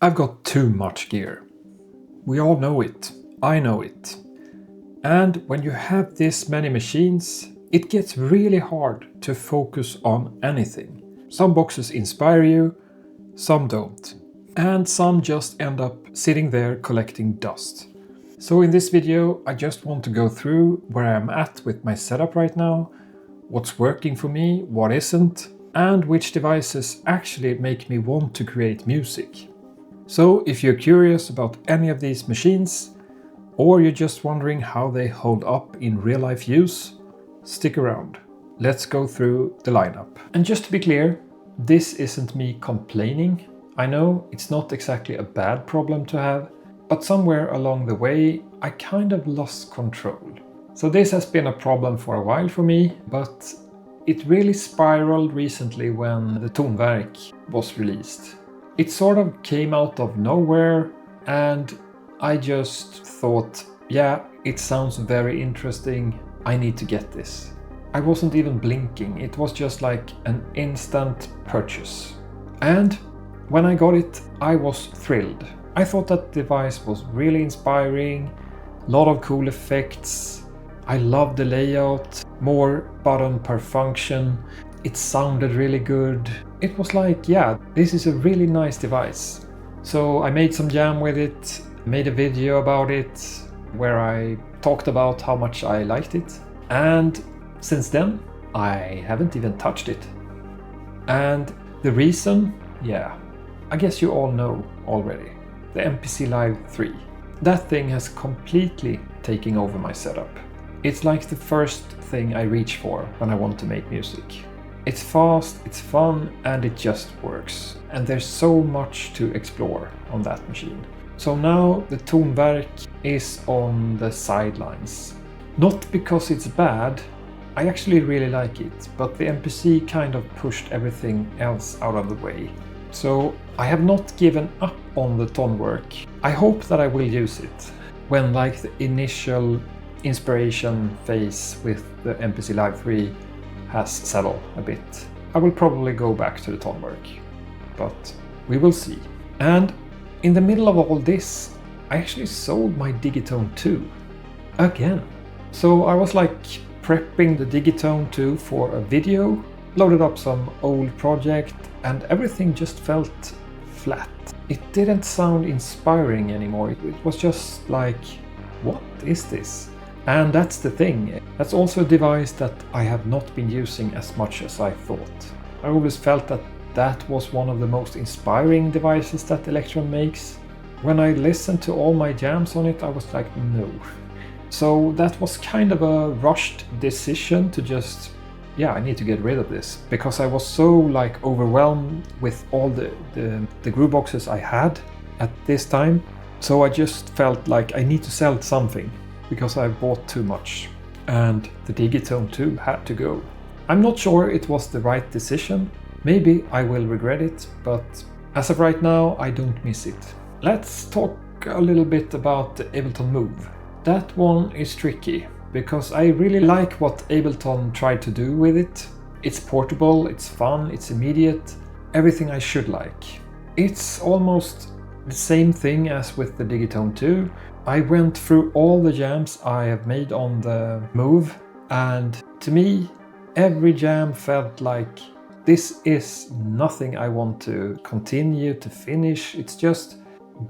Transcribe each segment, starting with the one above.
I've got too much gear. We all know it. I know it. And when you have this many machines, it gets really hard to focus on anything. Some boxes inspire you, some don't. And some just end up sitting there collecting dust. So in this video, I just want to go through where I'm at with my setup right now, what's working for me, what isn't, and which devices actually make me want to create music. So if you're curious about any of these machines, or you're just wondering how they hold up in real life use, stick around. Let's go through the lineup. And just to be clear, this isn't me complaining. I know it's not exactly a bad problem to have, but somewhere along the way, I kind of lost control. So this has been a problem for a while for me, but it really spiraled recently when the Tonverk was released. It sort of came out of nowhere, and I just thought, yeah, it sounds very interesting, I need to get this. I wasn't even blinking, it was just like an instant purchase. And when I got it, I was thrilled. I thought that device was really inspiring, a lot of cool effects. I loved the layout, more button per function. It sounded really good. It was like, yeah, this is a really nice device. So I made some jam with it, made a video about it, where I talked about how much I liked it. And since then, I haven't even touched it. And the reason, yeah, I guess you all know already. The MPC Live III. That thing has completely taken over my setup. It's like the first thing I reach for when I want to make music. It's fast, it's fun, and it just works. And there's so much to explore on that machine. So now the Tonverk is on the sidelines. Not because it's bad, I actually really like it, but the MPC kind of pushed everything else out of the way. So I have not given up on the Tonverk. I hope that I will use it when like the initial inspiration phase with the MPC Live III has settled a bit. I will probably go back to the Tonverk, but we will see. And in the middle of all this, I actually sold my Digitone II again. So I was like prepping the Digitone II for a video, loaded up some old project, and everything just felt flat. It didn't sound inspiring anymore. It was just like, what is this? And that's the thing. That's also a device that I have not been using as much as I thought. I always felt that that was one of the most inspiring devices that Electron makes. When I listened to all my jams on it, I was like, no. So that was kind of a rushed decision to just, yeah, I need to get rid of this. Because I was so like overwhelmed with all the grooveboxes I had at this time. So I just felt like I need to sell something, because I bought too much, and the Digitone II had to go. I'm not sure it was the right decision. Maybe I will regret it, but as of right now, I don't miss it. Let's talk a little bit about the Ableton Move. That one is tricky, because I really like what Ableton tried to do with it. It's portable, it's fun, it's immediate, everything I should like. It's almost the same thing as with the Digitone II. I went through all the jams I have made on the Move, and to me, every jam felt like this is nothing I want to continue to finish. It's just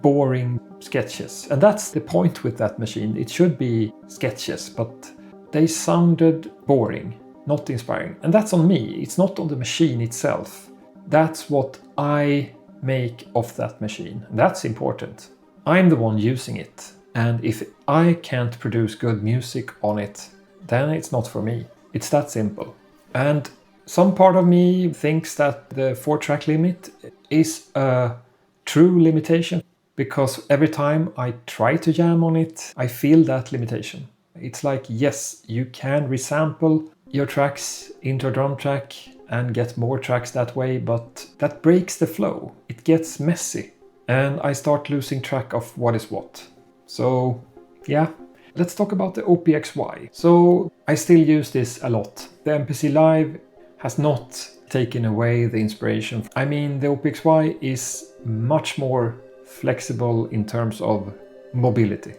boring sketches. And that's the point with that machine. It should be sketches, but they sounded boring, not inspiring. And that's on me. It's not on the machine itself. That's what I make of that machine. That's important. I'm the one using it. And if I can't produce good music on it, then it's not for me. It's that simple. And some part of me thinks that the 4-track limit is a true limitation, because every time I try to jam on it, I feel that limitation. It's like, yes, you can resample your tracks into a drum track and get more tracks that way, but that breaks the flow. It gets messy, and I start losing track of what is what. So yeah, let's talk about the OPXY. So I still use this a lot. The MPC Live has not taken away the inspiration. I mean, the OPXY is much more flexible in terms of mobility.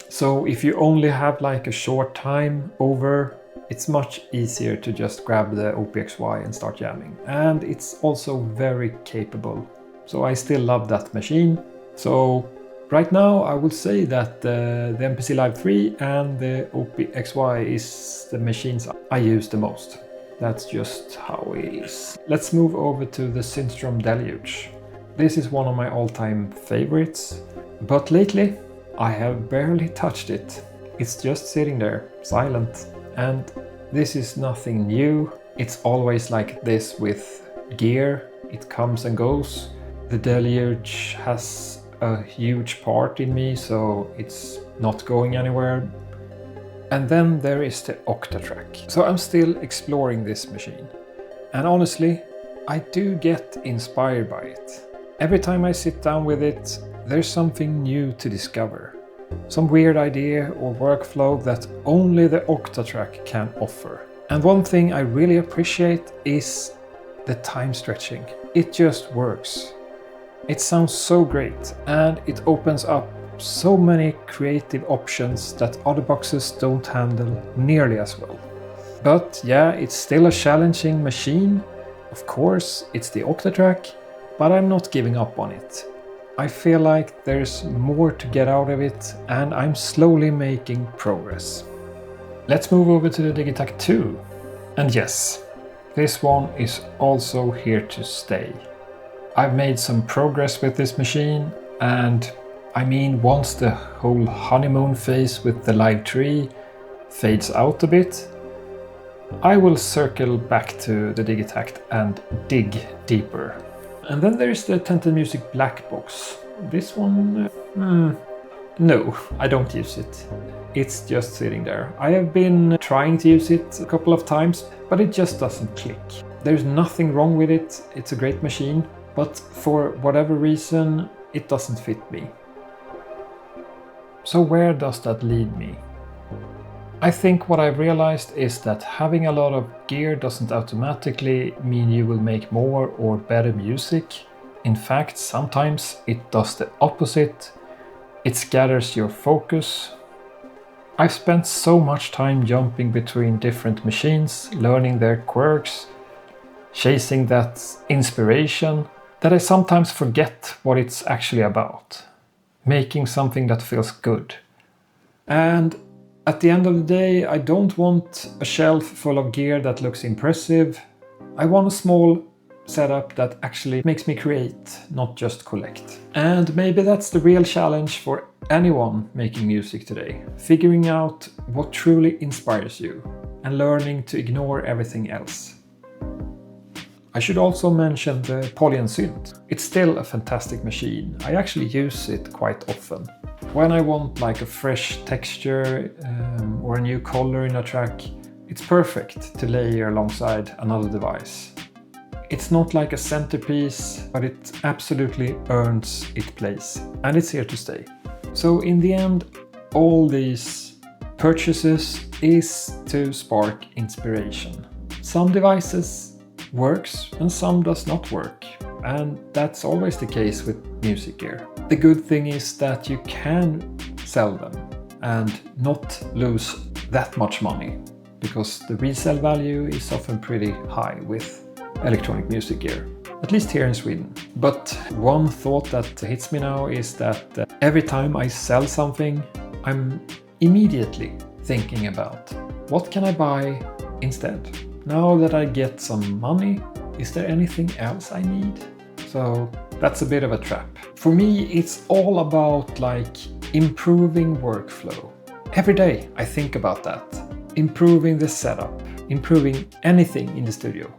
So if you only have like a short time over, it's much easier to just grab the OPXY and start jamming. And it's also very capable. So I still love that machine. So right now I would say that the MPC Live III and the OPXY is the machines I use the most. That's just how it is. Let's move over to the Synthstrom Deluge. This is one of my all-time favorites, but lately I have barely touched it. It's just sitting there, silent. And this is nothing new. It's always like this with gear. It comes and goes. The Deluge has a huge part in me, so it's not going anywhere. And then there is the Octatrack. So I'm still exploring this machine. And honestly, I do get inspired by it. Every time I sit down with it, there's something new to discover. Some weird idea or workflow that only the Octatrack can offer. And one thing I really appreciate is the time stretching. It just works. It sounds so great, and it opens up so many creative options that other boxes don't handle nearly as well. But yeah, it's still a challenging machine. Of course, it's the Octatrack, but I'm not giving up on it. I feel like there's more to get out of it, and I'm slowly making progress. Let's move over to the Digitakt II. And yes, this one is also here to stay. I've made some progress with this machine, and I mean, once the whole honeymoon phase with the Live III fades out a bit, I will circle back to the Digitakt and dig deeper. And then there's the Tented Music Blackbox. This one, no, I don't use it. It's just sitting there. I have been trying to use it a couple of times, but it just doesn't click. There's nothing wrong with it, it's a great machine, but for whatever reason, it doesn't fit me. So where does that lead me? I think what I've realized is that having a lot of gear doesn't automatically mean you will make more or better music. In fact, sometimes it does the opposite. It scatters your focus. I've spent so much time jumping between different machines, learning their quirks, chasing that inspiration, that I sometimes forget what it's actually about. Making something that feels good. And at the end of the day, I don't want a shelf full of gear that looks impressive. I want a small setup that actually makes me create, not just collect. And maybe that's the real challenge for anyone making music today. Figuring out what truly inspires you and learning to ignore everything else. I should also mention the Polyend Synth. It's still a fantastic machine. I actually use it quite often. When I want like a fresh texture or a new color in a track, it's perfect to layer alongside another device. It's not like a centerpiece, but it absolutely earns its place, and it's here to stay. So in the end, all these purchases is to spark inspiration. Some devices works and some does not work, and that's always the case with music gear. The good thing is that you can sell them and not lose that much money, because the resale value is often pretty high with electronic music gear, at least here in Sweden. But one thought that hits me now is that every time I sell something, I'm immediately thinking about what can I buy instead? Now that I get some money, is there anything else I need? So that's a bit of a trap. For me, it's all about like improving workflow. Every day I think about that. Improving the setup, improving anything in the studio.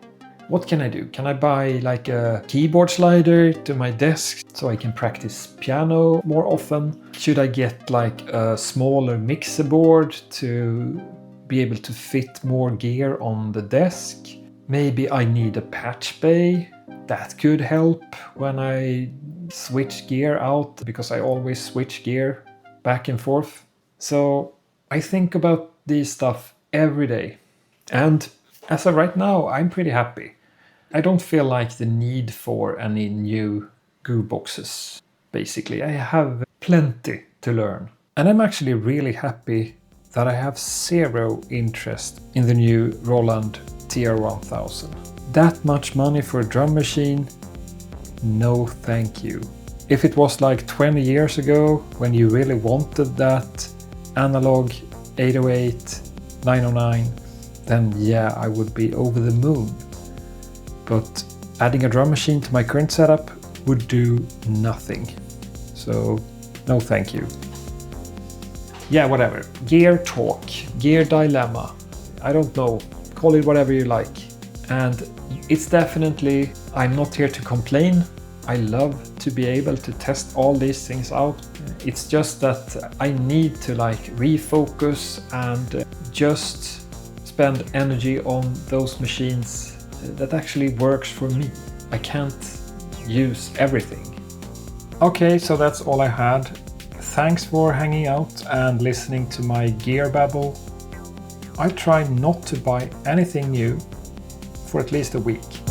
What can I do? Can I buy like a keyboard slider to my desk so I can practice piano more often? Should I get like a smaller mixer board to be able to fit more gear on the desk? Maybe I need a patch bay. That could help when I switch gear out, because I always switch gear back and forth. So I think about these stuff every day. And as of right now, I'm pretty happy. I don't feel like the need for any new grooveboxes. basically. I have plenty to learn. And I'm actually really happy that I have zero interest in the new Roland TR-1000. That much money for a drum machine? No thank you. If it was like 20 years ago, when you really wanted that analog 808, 909, then yeah, I would be over the moon. But adding a drum machine to my current setup would do nothing. So no thank you. Yeah, whatever. Gear talk, gear dilemma. I don't know, call it whatever you like. And it's definitely, I'm not here to complain. I love to be able to test all these things out. It's just that I need to like refocus and just spend energy on those machines that actually works for me. I can't use everything. Okay, so that's all I had. Thanks for hanging out and listening to my gear babble. I try not to buy anything new for at least a week.